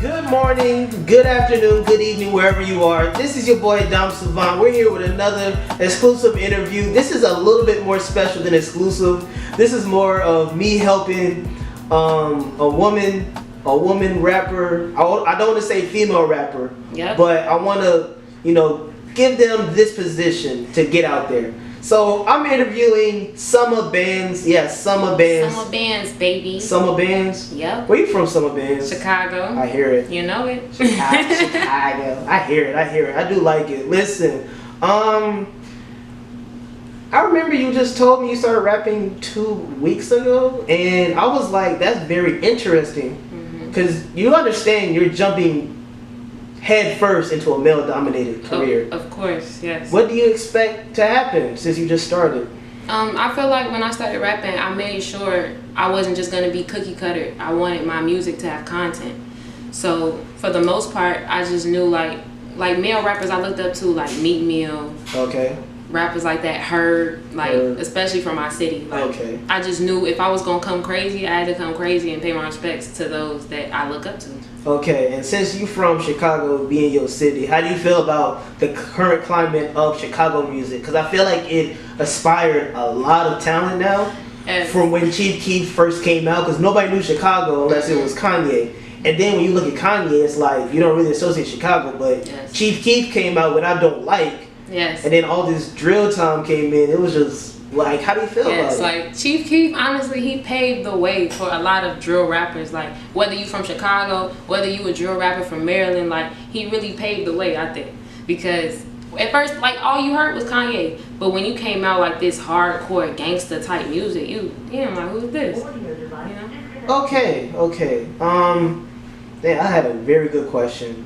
Good morning, good afternoon, good evening, wherever you are. This is your boy Dom Savant. We're here with another exclusive interview. This is a little bit more special than exclusive. This is more of me helping a woman rapper. I don't want to say female rapper, but I want to, give them this position to get out there. So I'm interviewing Summa Bandz. Yes, Summa Bandz. Summa Bandz, baby. Summa Bandz? Yep. Where you from, Summa Bandz? Chicago. I hear it. You know it. Chicago. I hear it. I do like it. Listen, I remember you just told me you started rapping 2 weeks ago, and I was like, that's very interesting. Because you understand you're jumping head first into a male-dominated career. Of course, yes. What do you expect to happen since you just started? I feel like when I started rapping, I made sure I wasn't just gonna be cookie cutter. I wanted my music to have content. So for the most part, I just knew like male rappers I looked up to, like Meek Mill. Okay. Rappers like that, Heard, especially from my city. Okay. I just knew if I was gonna come crazy, I had to come crazy and pay my respects to those that I look up to. Okay, and since you from Chicago, being your city, how do you feel about the current climate of Chicago music? Because I feel like it aspired a lot of talent now from when Chief Keef first came out, because nobody knew Chicago unless it was Kanye. And then when you look at Kanye, it's like you don't really associate Chicago, but Chief Keef came out with I Don't Like. Yes. And then all this drill time came in. It was just like, how do you feel about it? Yes, like Chief Keef, honestly, he paved the way for a lot of drill rappers. Like whether you from Chicago, whether you a drill rapper from Maryland, like he really paved the way, I think. Because at first, like all you heard was Kanye, but when you came out like this hardcore gangster type music, like who's this? You know? Okay. I had a very good question.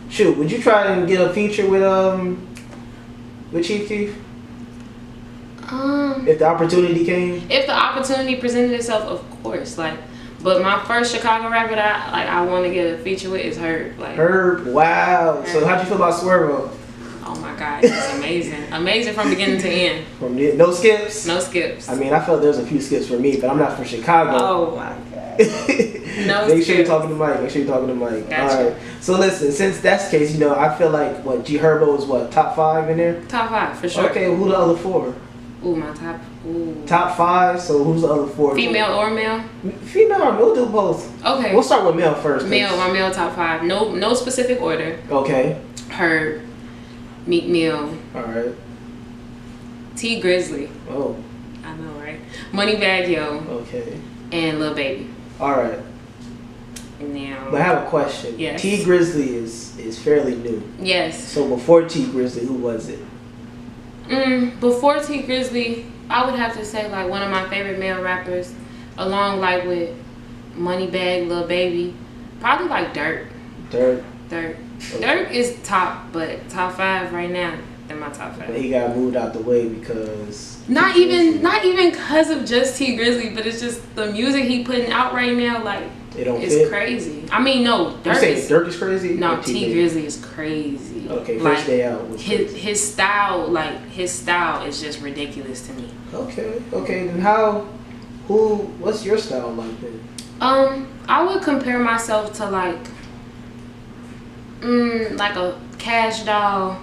Shoot, would you try and get a feature with Chief Keef? If the opportunity came? If the opportunity presented itself, of course. But my first Chicago rapper that I want to get a feature with is Herb. Herb, wow. Herb. So how'd you feel about Swervo? Oh my God, it's amazing. Amazing from beginning to end. No skips? No skips. I mean, I felt there was a few skips for me, but I'm not from Chicago. Oh my God. Make sure you're talking to Mike. Gotcha. All right. So listen, since that's the case, I feel like G Herbo is top 5 in there? Top 5 for sure. Okay, who the other 4? Top 5. So who's the other 4? Female or male? Female or male? We'll do both. Okay. We'll start with male first. My male top 5. No specific order. Okay. Herb, Meek Mill. All right. T Grizzly. Oh. I know, right? Moneybagg Yo. Okay. And Lil Baby. All right. Now. But I have a question. Yes. T Grizzly is fairly new. Yes. So before T Grizzly, who was it? Before T Grizzly, I would have to say one of my favorite male rappers, along with Moneybagg, Lil Baby, probably Durk. Durk. Okay. Durk is top 5 right now. In my top 5. But he got moved out the way because not even because of just T Grizzly, but it's just the music he putting out right now. It's crazy. I mean, no, Durk is crazy. No, T Grizzly is crazy. Okay, first day out. His style is just ridiculous to me. Okay. Then what's your style like then? I would compare myself to a Cash Doll,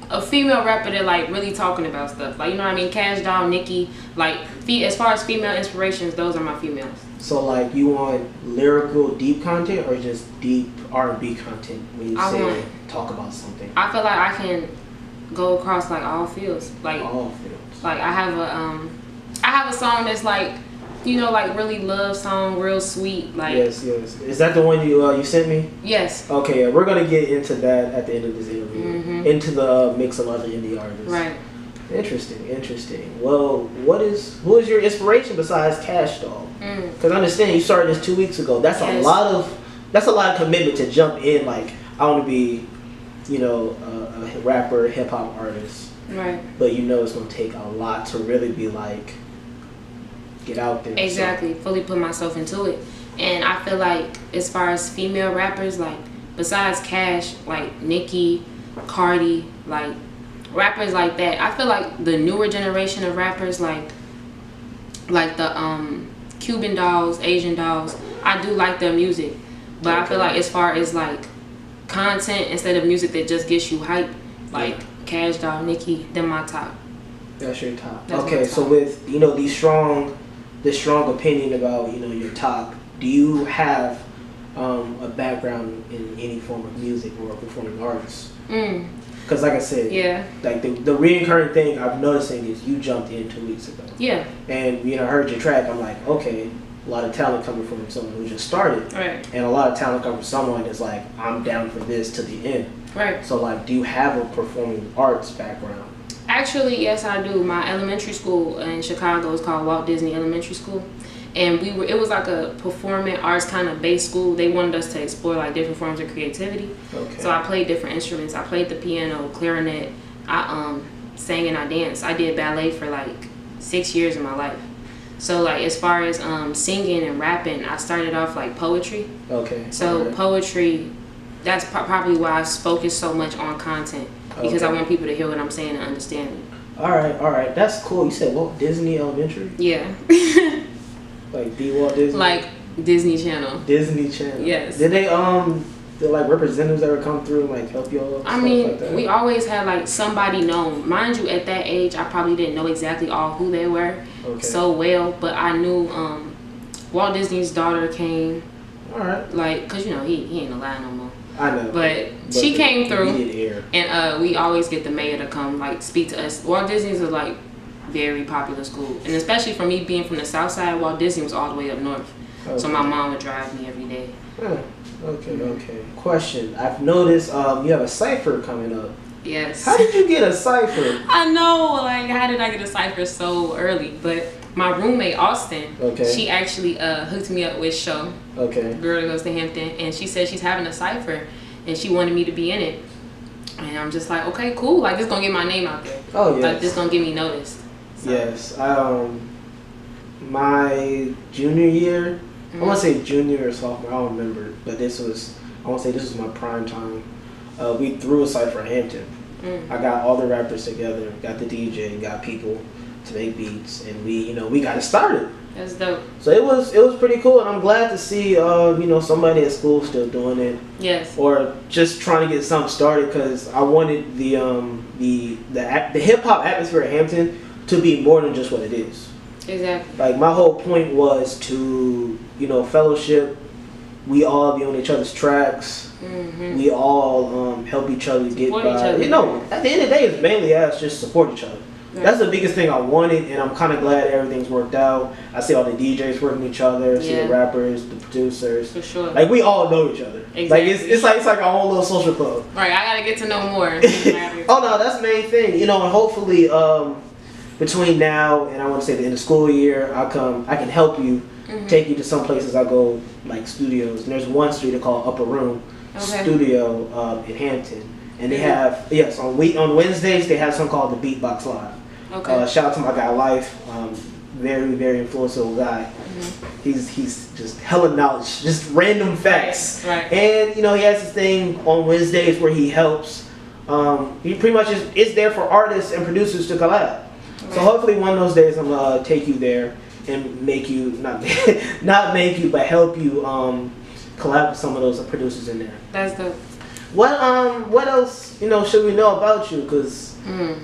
a female rapper that really talking about stuff. You know what I mean? Cash Doll, Nicki. As far as female inspirations, those are my females. So you want lyrical, deep content, or just deep R&B content when you talk about something? I feel like I can go across all fields. All fields. I have a song that's really love song, real sweet. Yes. Is that the one you sent me? Yes. Okay, we're gonna get into that at the end of this interview. Into the mix of other indie artists. Right. Interesting. Well, who is your inspiration besides Cash Doll? Because I understand you started this 2 weeks ago. That's a lot of commitment to jump in. I want to be, a rapper, hip hop artist. Right. But it's gonna take a lot to really be get out there. Exactly. Fully put myself into it. And I feel as far as female rappers, besides Cash, Nicki, Cardi, rappers like that, I feel the newer generation of rappers, the Cuban dolls, Asian dolls, I do like their music, but I feel like as far as like content instead of music that just gets you hype, like Cash Doll, Nicki, them my top. That's your top. That's okay, my top. so with this strong opinion about your top, do you have a background in any form of music or performing arts? Because like I said, like the reoccurring thing I'm noticing is you jumped in 2 weeks ago. Yeah. And I heard your track. I'm like, okay, a lot of talent coming from someone who just started. Right. And a lot of talent coming from someone that's like, I'm down for this to the end. Right. So like, do you have a performing arts background? Actually, yes, I do. My elementary school in Chicago is called Walt Disney Elementary School. And it was like a performing arts kind of based school. They wanted us to explore like different forms of creativity. Okay. So I played different instruments. I played the piano, clarinet. I sang and I danced. I did ballet for like 6 years of my life. So like as far as singing and rapping, I started off like poetry. Okay. So poetry, that's probably why I focus so much on content, because I want people to hear what I'm saying and understand it. All right. That's cool. You said Walt Disney Elementary? Yeah. Like the Walt Disney? Like Disney Channel. Disney Channel. Yes. Did they did like representatives ever come through and like help y'all? I mean, like that? we always had like somebody known. Mind you, at that age, I probably didn't know exactly all who they were so well, but I knew Walt Disney's daughter came. All right. Like, cause he ain't alive no more. I know. But she came through, air. and we always get the mayor to come like speak to us. Walt Disney's a like very popular school, and especially for me being from the South Side, Walt Disney was all the way up north. Okay. So my mom would drive me every day. Okay. Question. I've noticed you have a cipher coming up. Yes. How did you get a cipher? I know, like, how did I get a cipher so early? But my roommate, Austin, she actually hooked me up with Show, girl that goes to Hampton, and she said she's having a cipher, and she wanted me to be in it. And I'm just like, okay, cool. Like, this gonna get my name out there. Oh, yes. Like, this gonna get me noticed. So. Yes. My junior year, I want to say junior or sophomore, I don't remember, but I want to say this was my prime time. We threw a cipher in Hampton. I got all the rappers together, got the DJ, got people to make beats, and we got it started. That's dope. So it was pretty cool, and I'm glad to see somebody at school still doing it. Yes. Or just trying to get something started, because I wanted the hip hop atmosphere at Hampton to be more than just what it is. Exactly. Like my whole point was to fellowship. We all be on each other's tracks. We all help each other get support by. Each other. At the end of the day, it's mainly us just support each other. Right. That's the biggest thing I wanted, and I'm kind of glad everything's worked out. I see all the DJs working with each other. See the rappers, the producers. For sure. Like we all know each other. Exactly. Like it's like our own little social club. Right. I gotta get to know more. Oh no, that's the main thing. And hopefully between now and I want to say the end of school year, I can help you. Take you to some places I go, like studios. And there's one studio called Upper Room Studio in Hampton, and they have on Wednesdays they have something called the Beatbox Live. Shout out to my guy Life, very very influential guy. He's just hella knowledge, just random facts. Right. And he has this thing on Wednesdays where he helps. He pretty much is there for artists and producers to collab. Right. So hopefully one of those days I'm gonna take you there and make you not make you, but help you collab with some of those producers in there. That's dope. What else should we know about you? Because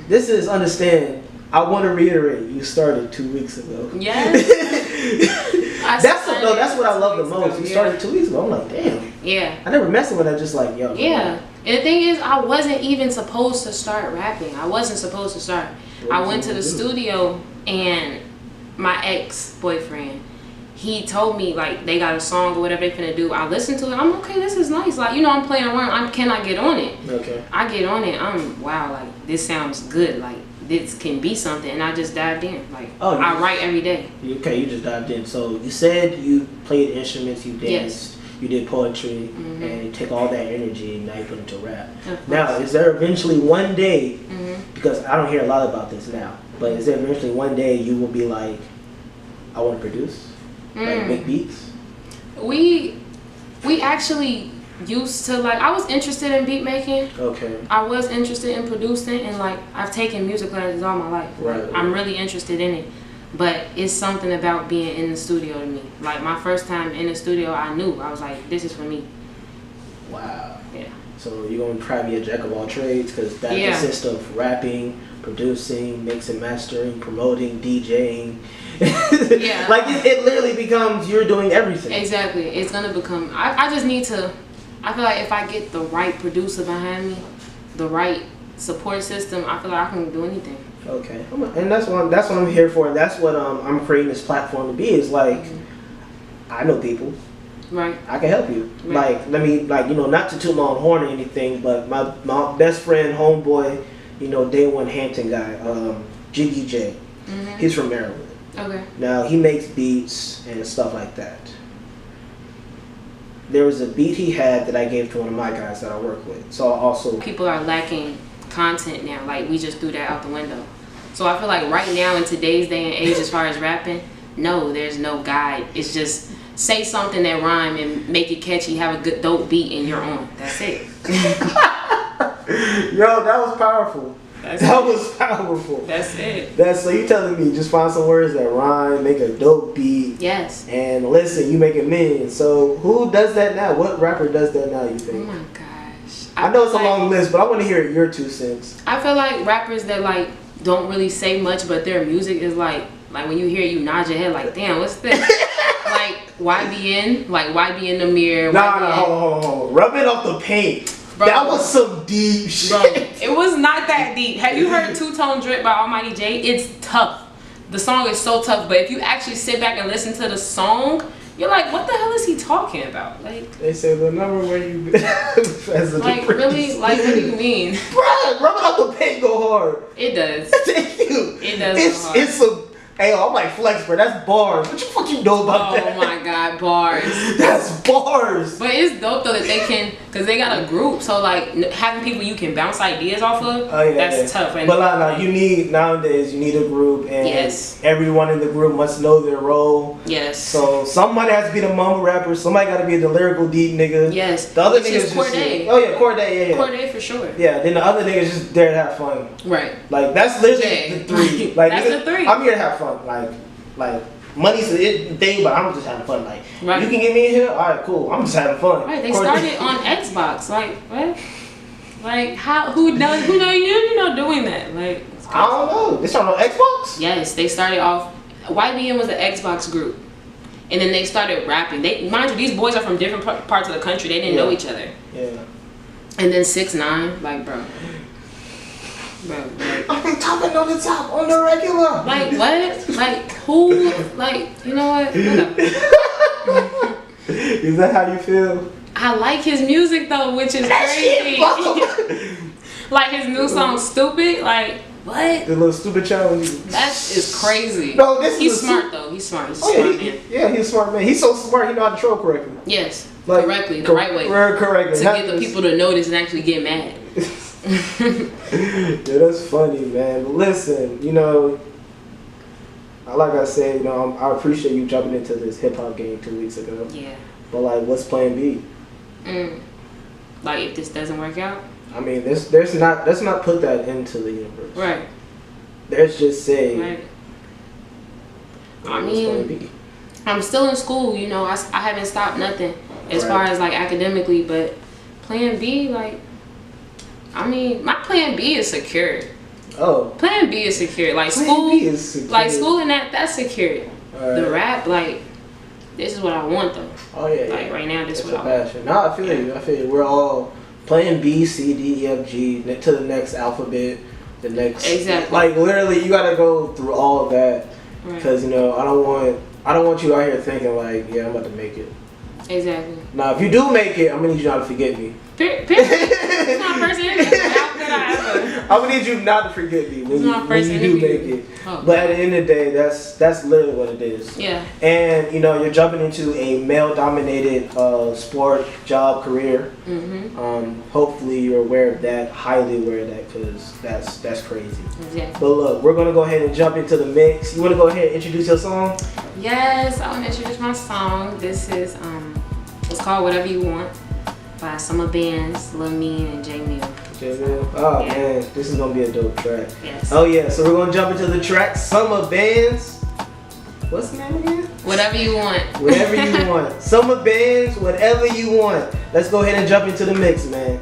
this is understand. I want to reiterate, you started 2 weeks ago. Yes. That's what I love the most. You started 2 weeks ago. I'm like, damn. Yeah. I never met someone that just like, yo. Yeah. And the thing is, I wasn't even supposed to start rapping. I wasn't supposed to start. I went to the studio, and my ex-boyfriend, he told me like they got a song or whatever they finna do. I listened to it. I'm okay. This is nice. Like I'm playing around. Can I get on it? Okay. I get on it. Wow. Like this sounds good. Like this can be something. And I just dived in. Like I write every day. Okay, you just dived in. So you said you played instruments, you danced, you did poetry, and you take all that energy and now you put it into rap. Now, is there eventually one day? Because I don't hear a lot about this now. But is there eventually one day you will be like, I want to produce? Like make beats? We actually used to I was interested in beat making. Okay. I was interested in producing, and I've taken music classes all my life. Right. I'm really interested in it. But it's something about being in the studio to me. Like my first time in the studio, I knew. I was like, this is for me. Wow. Yeah. So you're gonna try to be a jack of all trades because that consists of rapping, producing, mixing, mastering, promoting, DJing. Yeah. Like it literally becomes you're doing everything. Exactly. It's gonna become. I just need to. I feel like if I get the right producer behind me, the right support system, I feel like I can do anything. Okay, and that's what I'm here for. And that's what I'm creating this platform to be. Is like, I know people. Right. I can help you. Right. Like, let me, like, you know, not to toot my own horn or anything, but my best friend, homeboy, you know, day one Hampton guy, Jiggy J. He's from Maryland. Okay. Now he makes beats and stuff like that. There was a beat he had that I gave to one of my guys that I work with. So I also people are lacking content now. Like we just threw that out the window. So I feel like right now in today's day and age, as far as rapping, no, there's no guide. It's just say something that rhyme and make it catchy, have a good dope beat, and you're on. That's it. Yo, that was powerful. That was powerful. That's it. So you telling me just find some words that rhyme, make a dope beat. Yes. And listen, you make it millions. So who does that now? What rapper does that now, you think? Oh my gosh. I know it's a long list, but I want to hear your 2 cents. I feel like rappers that like don't really say much, but their music is like when you hear it, you nod your head like, damn, what's this? Like YBN, like YBN the mirror. Nah, hold on. Rubbing off the paint. Bro, that was some deep shit. Bro, it was not that deep. Have you heard Two Tone Drip by Almighty J? It's tough. The song is so tough, but if you actually sit back and listen to the song, you're like, what the hell is he talking about? Like they say the number where you as a like really, like what do you mean? Bro, rubbing off the paint go hard. It does. It does. It's go hard. It's a. Hey, I'm like flex, bro. That's bars. What you fucking know about that? Oh my god, bars. That's bars. But it's dope though that they can, cause they got a group. So like having people you can bounce ideas off of. Oh, yeah, that's tough. And but like you need nowadays, you need a group, and everyone in the group must know their role. Yes. So somebody has to be the mumble rapper. Somebody got to be the lyrical deep nigga. Yes. The other niggas is Corday. Oh yeah, Corday. Yeah. Corday for sure. Yeah. Then the other niggas just there to have fun. Right. Like that's literally the 3. Like that's the 3. I'm here to have fun. Like money's the thing, but I'm just having fun. Like right. You can get me in here, all right, cool. I'm just having fun. Right. They started on Xbox. Like what? Like how? Who knows? Who know you not doing that? Like I don't know. They started on Xbox. Yes, they started off. YBN was an Xbox group, and then they started rapping. They mind you, these boys are from different parts of the country. They didn't know each other. Yeah. And then 6ix9ine, like bro. I'm topping on the top on the regular. Like what? Like who? Like you know what? Is that how you feel? I like his music though, which is crazy. Like his new song, "Stupid." Like what? The little stupid challenge. That is crazy. No, he's smart though. He's smart. He's a smart man. Yeah, he's a smart man. He's so smart. He know how to troll correctly. Yes, like, correctly, the right way. Correctly. To get the people to notice and actually get mad. Yeah, that's funny, man. But listen, you know, like I said, you know, I appreciate you jumping into this hip hop game 2 weeks ago. Yeah. But like, what's Plan B? Like, if this doesn't work out. I mean, let's not put that into the universe. Right. Let's just say. Right. I What's mean, Plan B? I'm still in school. You know, I haven't stopped nothing as far as like academically, but Plan B, like. I mean, my Plan B is secured. Oh. Plan B is secured. Like Plan school, B is secured. like school and that's secured. Right. The rap, like, this is what I want though. Oh yeah. Like right now, this is what I want. No, I feel you. I feel you. We're all Plan B, C, D, E, F, G to the next alphabet. The next. Exactly. Like literally, you gotta go through all of that because you know I don't want you out here thinking like, yeah, I'm about to make it. Exactly. Now, if you do make it, I'm gonna need you not to forget me. It's my first interview. How could I ever? I'm gonna need you not to forget me when you do make it. Oh. But at the end of the day, that's literally what it is. Yeah. And you know, you're jumping into a male-dominated sport, job, career. Hopefully, you're aware of that, highly aware of that, because that's crazy. Exactly. But look, we're gonna go ahead and jump into the mix. You wanna go ahead and introduce your song? Yes, I want to introduce my song. This is it's called "Whatever You Want" by Summa, Bandz, Lil Mean, and J Mill. Oh man, this is gonna be a dope track. Yes. Oh yeah, so we're gonna jump into the track Summa, Bandz, What's the name again? Whatever you want. Whatever you want. Summa Bandz, whatever you want. Let's go ahead and jump into the mix, man.